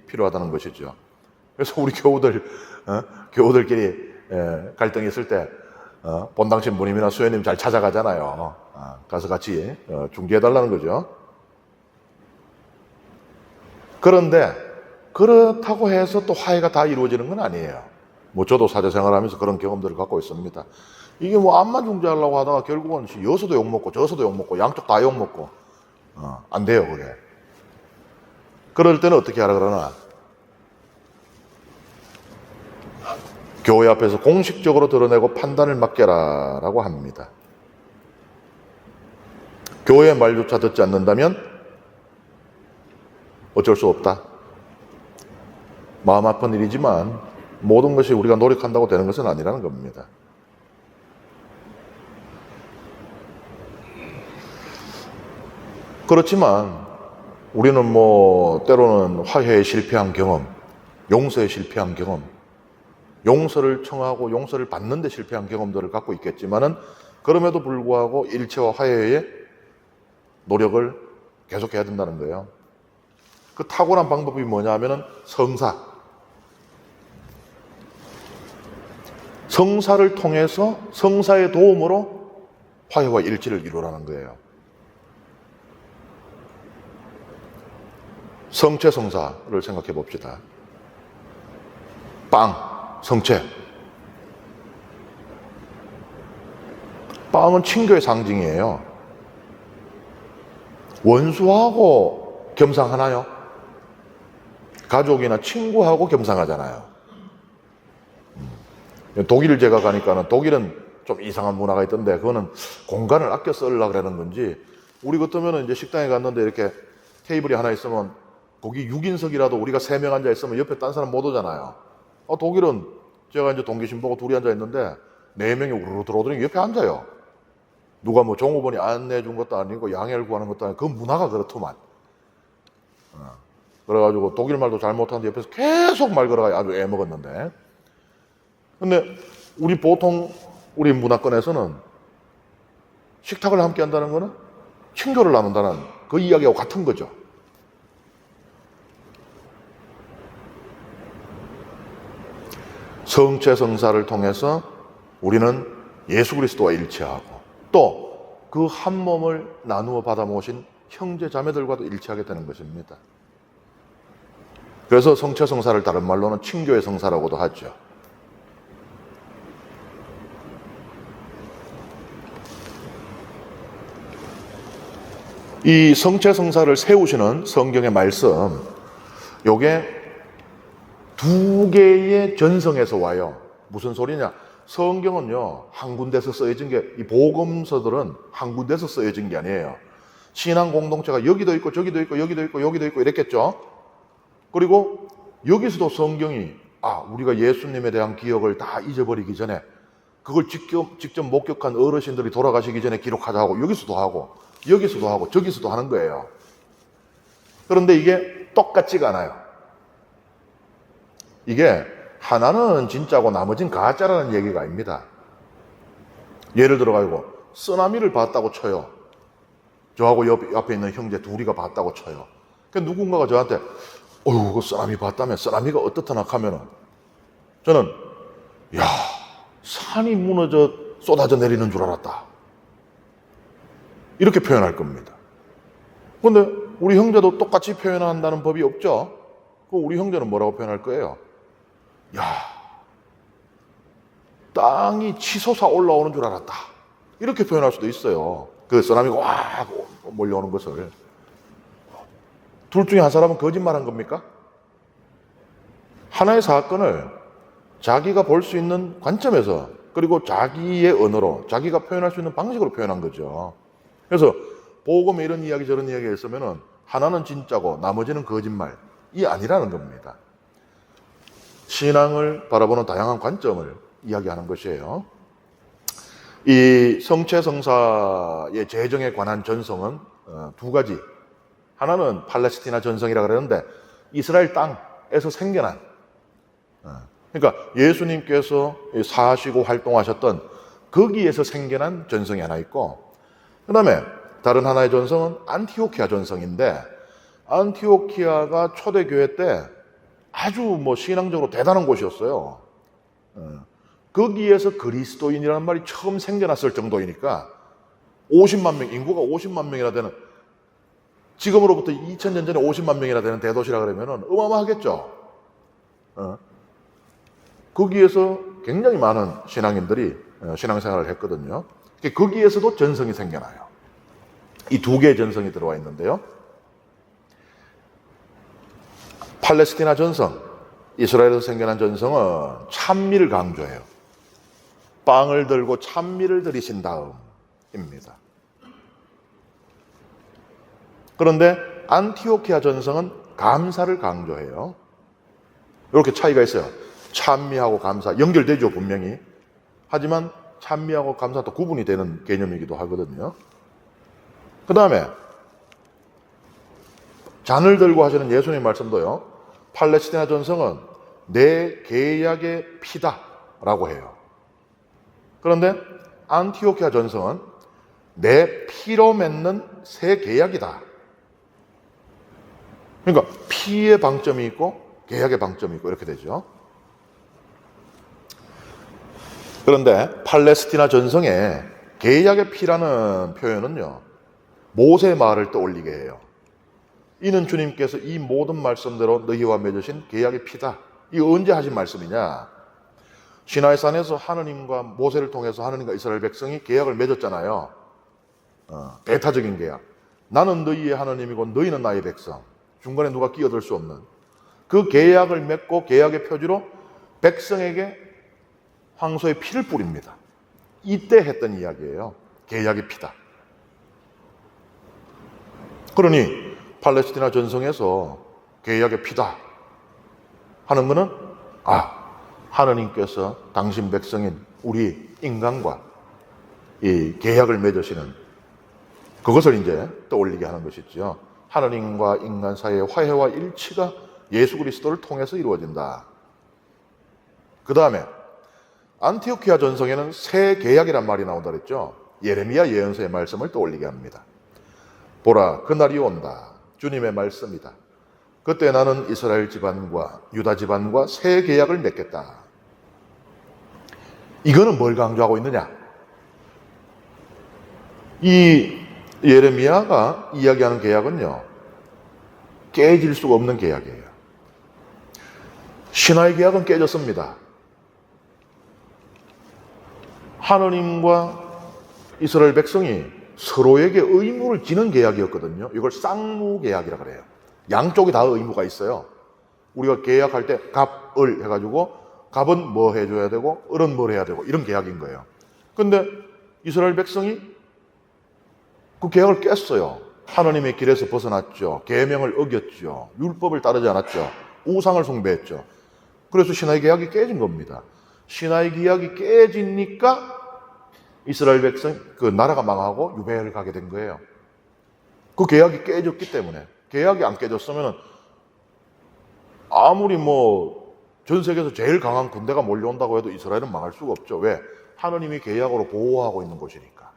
A: 필요하다는 것이죠. 그래서 우리 교우들끼리 갈등이 있을 때 본당 신부님이나 수녀님 잘 찾아가잖아요. 가서 같이 중재해달라는 거죠. 그런데 그렇다고 해서 또 화해가 다 이루어지는 건 아니에요. 뭐 저도 사제생활하면서 그런 경험들을 갖고 있습니다. 이게 뭐 암만 중재하려고 하다가 결국은 여서도 욕먹고 저서도 욕먹고 양쪽 다 욕먹고 안 돼요 그게. 그럴 때는 어떻게 하라 그러나, 교회 앞에서 공식적으로 드러내고 판단을 맡겨라 라고 합니다. 교회의 말조차 듣지 않는다면 어쩔 수 없다. 마음 아픈 일이지만 모든 것이 우리가 노력한다고 되는 것은 아니라는 겁니다. 그렇지만 우리는 뭐 때로는 화해에 실패한 경험, 용서에 실패한 경험, 용서를 청하고 용서를 받는 데 실패한 경험들을 갖고 있겠지만은 그럼에도 불구하고 일체와 화해의 노력을 계속해야 된다는 거예요. 그 탁월한 방법이 뭐냐 하면은 성사를 통해서 성사의 도움으로 화해와 일치를 이루라는 거예요. 성체 성사를 생각해 봅시다. 빵, 성체. 빵은 친교의 상징이에요. 원수하고 겸상하나요? 가족이나 친구하고 겸상하잖아요. 독일 제가 가니까는 독일은 좀 이상한 문화가 있던데 그거는 공간을 아껴 쓰려고 그러는 건지 우리 같으면 이제 식당에 갔는데 이렇게 테이블이 하나 있으면 거기 6인석이라도 우리가 3명 앉아 있으면 옆에 딴 사람 못 오잖아요. 독일은 제가 이제 동기신 보고 둘이 앉아 있는데 4명이 우르르 들어오더니 옆에 앉아요. 누가 뭐 종업원이 안내해 준 것도 아니고 양해를 구하는 것도 아니고 그 문화가 그렇더만. 그래가지고 독일 말도 잘 못하는데 옆에서 계속 말 걸어가 아주 애먹었는데. 근데 우리 문화권에서는 식탁을 함께 한다는 거는 친교를 나눈다는 그 이야기하고 같은 거죠. 성체 성사를 통해서 우리는 예수 그리스도와 일치하고 또 그 한 몸을 나누어 받아 모신 형제 자매들과도 일치하게 되는 것입니다. 그래서 성체 성사를 다른 말로는 친교의 성사라고도 하죠. 이 성체 성사를 세우시는 성경의 말씀, 요게 2개의 전성에서 와요. 무슨 소리냐? 성경은요, 한 군데서 쓰여진 게, 이 복음서들은 한 군데서 쓰여진 게 아니에요. 신앙 공동체가 여기도 있고, 저기도 있고, 여기도 있고, 여기도 있고, 이랬겠죠? 그리고 여기서도 성경이, 우리가 예수님에 대한 기억을 다 잊어버리기 전에, 그걸 직접 목격한 어르신들이 돌아가시기 전에 기록하자고, 여기서도 하고, 여기서도 하고, 저기서도 하는 거예요. 그런데 이게 똑같지가 않아요. 이게 하나는 진짜고 나머지는 가짜라는 얘기가 아닙니다. 예를 들어가지고 쓰나미를 봤다고 쳐요. 저하고 옆에 있는 형제 둘이가 봤다고 쳐요. 그러니까 누군가가 저한테 그 쓰나미 봤다며 쓰나미가 어떻다나 하면은 저는 산이 무너져 쏟아져 내리는 줄 알았다. 이렇게 표현할 겁니다. 그런데 우리 형제도 똑같이 표현한다는 법이 없죠. 그럼 우리 형제는 뭐라고 표현할 거예요? 땅이 치솟아 올라오는 줄 알았다. 이렇게 표현할 수도 있어요. 그 쓰나미가 와 몰려오는 것을. 둘 중에 한 사람은 거짓말한 겁니까? 하나의 사건을 자기가 볼 수 있는 관점에서 그리고 자기의 언어로 자기가 표현할 수 있는 방식으로 표현한 거죠. 그래서 복음에 이런 이야기 저런 이야기가 있으면은 하나는 진짜고 나머지는 거짓말이 아니라는 겁니다. 신앙을 바라보는 다양한 관점을 이야기하는 것이에요. 이 성체 성사의 재정에 관한 전성은 2가지. 하나는 팔레스티나 전성이라고 그러는데 이스라엘 땅에서 생겨난, 그러니까 예수님께서 사시고 활동하셨던 거기에서 생겨난 전성이 하나 있고, 그 다음에 다른 하나의 전성은 안티오키아 전성인데, 안티오키아가 초대교회 때 아주 신앙적으로 대단한 곳이었어요. 거기에서 그리스도인이라는 말이 처음 생겨났을 정도이니까 50만 명, 인구가 50만 명이나 되는, 지금으로부터 2000년 전에 50만 명이나 되는 대도시라 그러면 어마어마하겠죠. 거기에서 굉장히 많은 신앙인들이 신앙생활을 했거든요. 거기에서도 전성이 생겨나요. 이 2개의 전성이 들어와 있는데요. 팔레스티나 전성, 이스라엘에서 생겨난 전성은 찬미를 강조해요. 빵을 들고 찬미를 드리신 다음입니다. 그런데 안티오키아 전성은 감사를 강조해요. 이렇게 차이가 있어요. 찬미하고 감사, 연결되죠, 분명히. 하지만 찬미하고 감사도 구분이 되는 개념이기도 하거든요. 그 다음에 잔을 들고 하시는 예수님 말씀도요, 팔레스티나 전성은 내 계약의 피다라고 해요. 그런데 안티오키아 전성은 내 피로 맺는 새 계약이다. 그러니까 피의 방점이 있고 계약의 방점이 있고 이렇게 되죠. 그런데 팔레스티나 전성에 계약의 피라는 표현은요, 모세 말을 떠올리게 해요. 이는 주님께서 이 모든 말씀대로 너희와 맺으신 계약의 피다. 이거 언제 하신 말씀이냐? 시나이산에서 하느님과 모세를 통해서 하느님과 이스라엘 백성이 계약을 맺었잖아요. 배타적인 계약. 나는 너희의 하느님이고 너희는 나의 백성. 중간에 누가 끼어들 수 없는 그 계약을 맺고 계약의 표지로 백성에게 황소의 피를 뿌립니다. 이때 했던 이야기예요. 계약의 피다. 그러니 팔레스티나 전성에서 계약의 피다 하는 것은 하느님께서 당신 백성인 우리 인간과 이 계약을 맺으시는 그것을 이제 떠올리게 하는 것이죠. 하느님과 인간 사이의 화해와 일치가 예수 그리스도를 통해서 이루어진다. 그 다음에 안티오키아 전성에는 새 계약이란 말이 나온다 그랬죠. 예레미야 예언서의 말씀을 떠올리게 합니다. 보라, 그날이 온다. 주님의 말씀이다. 그때 나는 이스라엘 집안과 유다 집안과 새 계약을 맺겠다. 이거는 뭘 강조하고 있느냐? 이 예레미야가 이야기하는 계약은요, 깨질 수가 없는 계약이에요. 시나이 계약은 깨졌습니다. 하느님과 이스라엘 백성이 서로에게 의무를 지는 계약이었거든요. 이걸 쌍무 계약이라 그래요. 양쪽이 다 의무가 있어요. 우리가 계약할 때 갑을 해가지고 갑은 뭐 해줘야 되고 을은 뭘 해야 되고 이런 계약인 거예요. 근데 이스라엘 백성이 그 계약을 깼어요. 하느님의 길에서 벗어났죠. 계명을 어겼죠. 율법을 따르지 않았죠. 우상을 숭배했죠. 그래서 시나이 계약이 깨진 겁니다. 시나이 계약이 깨지니까 이스라엘 백성 그 나라가 망하고 유배를 가게 된 거예요. 그 계약이 깨졌기 때문에. 계약이 안 깨졌으면 아무리 전 세계에서 제일 강한 군대가 몰려온다고 해도 이스라엘은 망할 수가 없죠. 왜? 하느님이 계약으로 보호하고 있는 곳이니까.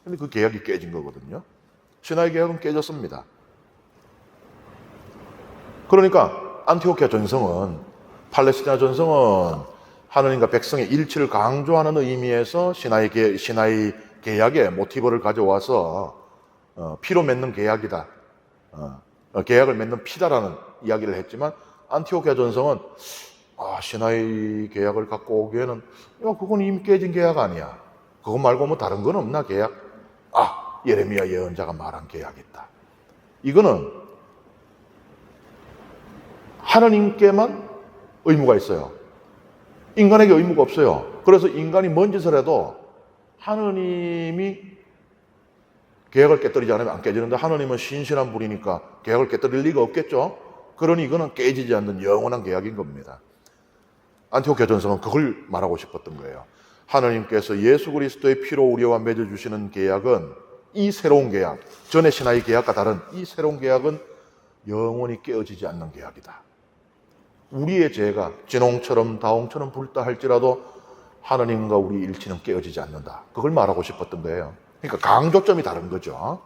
A: 근데 그 계약이 깨진 거거든요. 시나이 계약은 깨졌습니다. 그러니까 안티오키아 전성은, 팔레스티나 전성은 하느님과 백성의 일치를 강조하는 의미에서 시나이 계약의 모티브를 가져와서 피로 맺는 계약이다. 계약을 맺는 피다라는 이야기를 했지만 안티오키아 전성은 시나이 계약을 갖고 오기에는 그건 이미 깨진 계약 아니야. 그거 말고 다른 건 없나 계약? 예레미야 예언자가 말한 계약이 있다. 이거는 하느님께만 의무가 있어요. 인간에게 의무가 없어요. 그래서 인간이 뭔 짓을 해도 하느님이 계약을 깨뜨리지 않으면 안 깨지는데 하느님은 신실한 분이니까 계약을 깨뜨릴 리가 없겠죠. 그러니 이거는 깨지지 않는 영원한 계약인 겁니다. 안티오키아 전성은 그걸 말하고 싶었던 거예요. 하느님께서 예수 그리스도의 피로 우리와 맺어주시는 계약은, 이 새로운 계약, 전의 시나이 계약과 다른 이 새로운 계약은 영원히 깨어지지 않는 계약이다. 우리의 죄가 진홍처럼 다홍처럼 붉다 할지라도 하느님과 우리 일치는 깨어지지 않는다. 그걸 말하고 싶었던 거예요. 그러니까 강조점이 다른 거죠.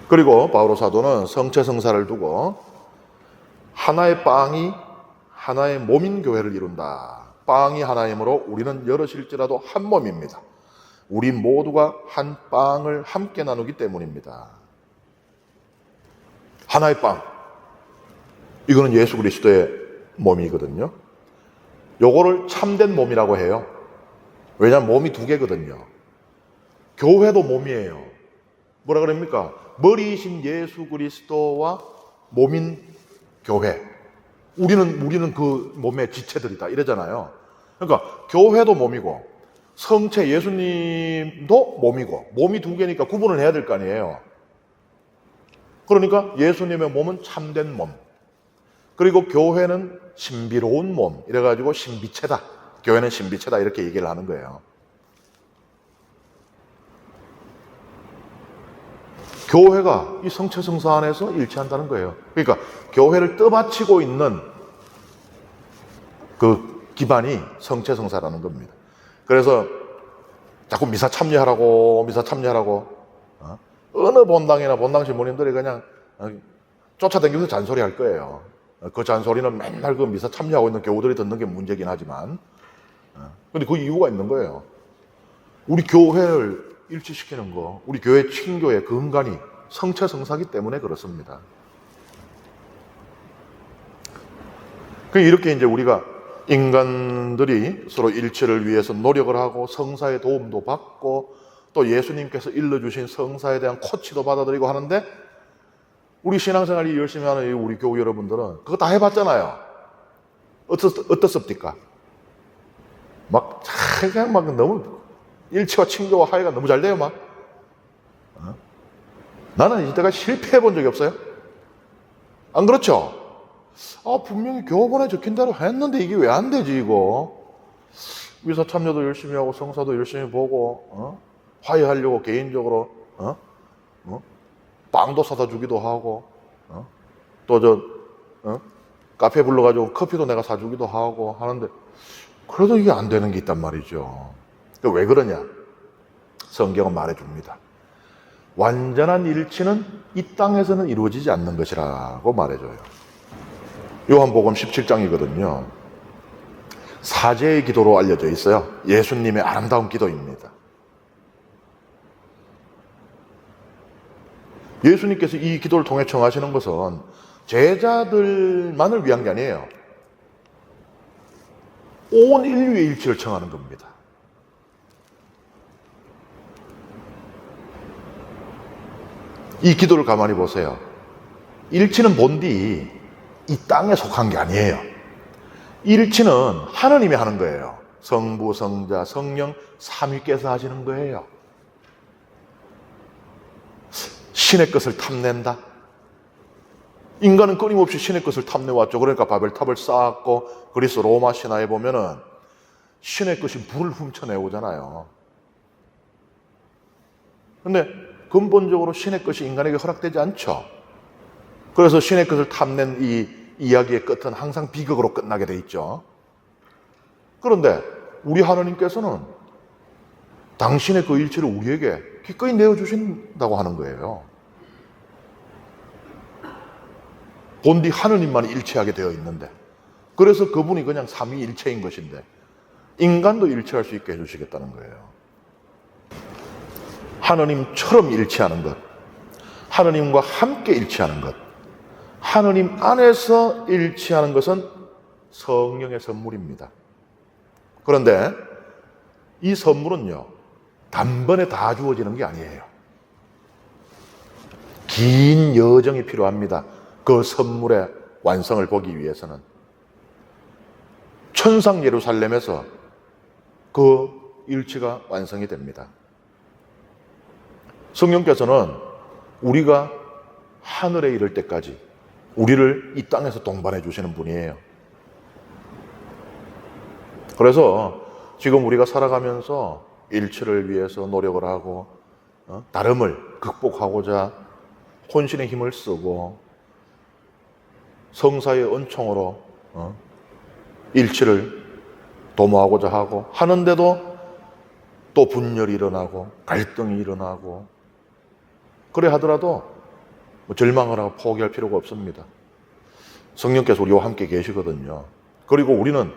A: 그리고 바오로 사도는 성체성사를 두고 하나의 빵이 하나의 몸인 교회를 이룬다. 빵이 하나이므로 우리는 여럿일지라도 한 몸입니다. 우리 모두가 한 빵을 함께 나누기 때문입니다. 하나의 빵. 이거는 예수 그리스도의 몸이거든요. 요거를 참된 몸이라고 해요. 왜냐하면 몸이 두 개거든요. 교회도 몸이에요. 뭐라 그럽니까? 머리이신 예수 그리스도와 몸인 교회. 우리는 그 몸의 지체들이다. 이러잖아요. 그러니까 교회도 몸이고 성체 예수님도 몸이고 몸이 두 개니까 구분을 해야 될 거 아니에요. 그러니까 예수님의 몸은 참된 몸. 그리고 교회는 신비로운 몸. 이래가지고 신비체다. 교회는 신비체다. 이렇게 얘기를 하는 거예요. 교회가 이 성체성사 안에서 일치한다는 거예요. 그러니까 교회를 떠받치고 있는 그 기반이 성체성사라는 겁니다. 그래서 자꾸 미사 참여하라고 어느 본당이나 본당 신부님들이 그냥 쫓아다니면서 잔소리할 거예요. 그 잔소리는 맨날 그 미사 참여하고 있는 교우들이 듣는 게 문제긴 하지만 근데 그 이유가 있는 거예요. 우리 교회를 일치시키는 거, 우리 교회 친교의 근간이 성체 성사기 때문에 그렇습니다. 이렇게 이제 우리가 인간들이 서로 일치를 위해서 노력을 하고 성사의 도움도 받고 또 예수님께서 일러주신 성사에 대한 코치도 받아들이고 하는데 우리 신앙생활이 열심히 하는 우리 교우 여러분들은 그거 다 해봤잖아요. 어떻습니까? 그냥 너무 일치와 친교와 화해가 너무 잘 돼요, 나는 이때까지 실패해 본 적이 없어요. 안 그렇죠? 분명히 교본에 적힌 대로 했는데 이게 왜 안 되지, 이거? 위사 참여도 열심히 하고 성사도 열심히 보고, 화해하려고 개인적으로, 빵도 사다 주기도 하고, 카페 불러가지고 커피도 내가 사주기도 하고 하는데, 그래도 이게 안 되는 게 있단 말이죠. 왜 그러냐? 성경은 말해줍니다. 완전한 일치는 이 땅에서는 이루어지지 않는 것이라고 말해줘요. 요한복음 17장이거든요. 사제의 기도로 알려져 있어요. 예수님의 아름다운 기도입니다. 예수님께서 이 기도를 통해 청하시는 것은 제자들만을 위한 게 아니에요. 온 인류의 일치를 청하는 겁니다. 이 기도를 가만히 보세요. 일치는 본디 이 땅에 속한 게 아니에요. 일치는 하느님이 하는 거예요. 성부, 성자, 성령 삼위께서 하시는 거예요. 신의 것을 탐낸다. 인간은 끊임없이 신의 것을 탐내왔죠. 그러니까 바벨탑을 쌓았고 그리스 로마 신화에 보면은 신의 것이 불을 훔쳐내오잖아요. 근데 근본적으로 신의 것이 인간에게 허락되지 않죠. 그래서 신의 것을 탐낸 이 이야기의 끝은 항상 비극으로 끝나게 돼 있죠. 그런데 우리 하나님께서는 당신의 그 일치를 우리에게 기꺼이 내어주신다고 하는 거예요. 본디 하느님만 일치하게 되어 있는데, 그래서 그분이 그냥 삼위일체인 것인데 인간도 일치할 수 있게 해주시겠다는 거예요. 하느님처럼 일치하는 것, 하느님과 함께 일치하는 것, 하느님 안에서 일치하는 것은 성령의 선물입니다. 그런데 이 선물은요, 단번에 다 주어지는 게 아니에요. 긴 여정이 필요합니다. 그 선물의 완성을 보기 위해서는. 천상 예루살렘에서 그 일치가 완성이 됩니다. 성령께서는 우리가 하늘에 이를 때까지 우리를 이 땅에서 동반해 주시는 분이에요. 그래서 지금 우리가 살아가면서 일치를 위해서 노력을 하고 다름을 극복하고자 혼신의 힘을 쓰고 성사의 은총으로 일치를 도모하고자 하고 하는데도 또 분열이 일어나고 갈등이 일어나고 그래 하더라도 절망을 하고 포기할 필요가 없습니다. 성령께서 우리와 함께 계시거든요. 그리고 우리는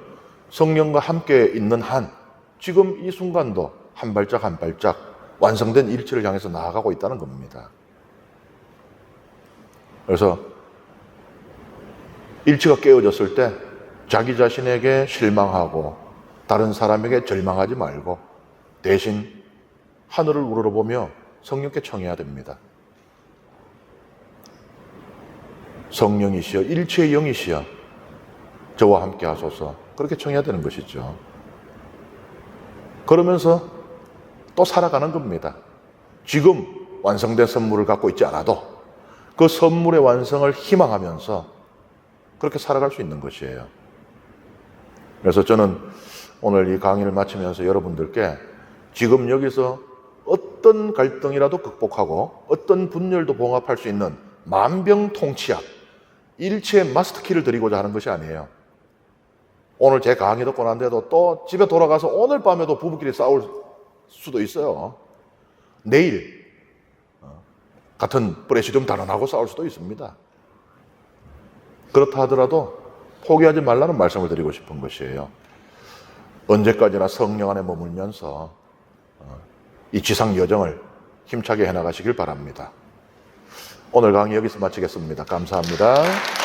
A: 성령과 함께 있는 한 지금 이 순간도 한 발짝 한 발짝 완성된 일치를 향해서 나아가고 있다는 겁니다. 그래서 일치가 깨어졌을 때 자기 자신에게 실망하고 다른 사람에게 절망하지 말고 대신 하늘을 우러러보며 성령께 청해야 됩니다. 성령이시여 일체의 영이시여 저와 함께 하소서, 그렇게 청해야 되는 것이죠. 그러면서 또 살아가는 겁니다. 지금 완성된 선물을 갖고 있지 않아도 그 선물의 완성을 희망하면서 그렇게 살아갈 수 있는 것이에요. 그래서 저는 오늘 이 강의를 마치면서 여러분들께 지금 여기서 어떤 갈등이라도 극복하고 어떤 분열도 봉합할 수 있는 만병통치약, 일체의 마스터키를 드리고자 하는 것이 아니에요. 오늘 제 강의 듣고 난 데도 또 집에 돌아가서 오늘 밤에도 부부끼리 싸울 수도 있어요. 내일 같은 프레시듐 단원하고 싸울 수도 있습니다. 그렇다 하더라도 포기하지 말라는 말씀을 드리고 싶은 것이에요. 언제까지나 성령 안에 머물면서 이 지상 여정을 힘차게 해나가시길 바랍니다. 오늘 강의 여기서 마치겠습니다. 감사합니다.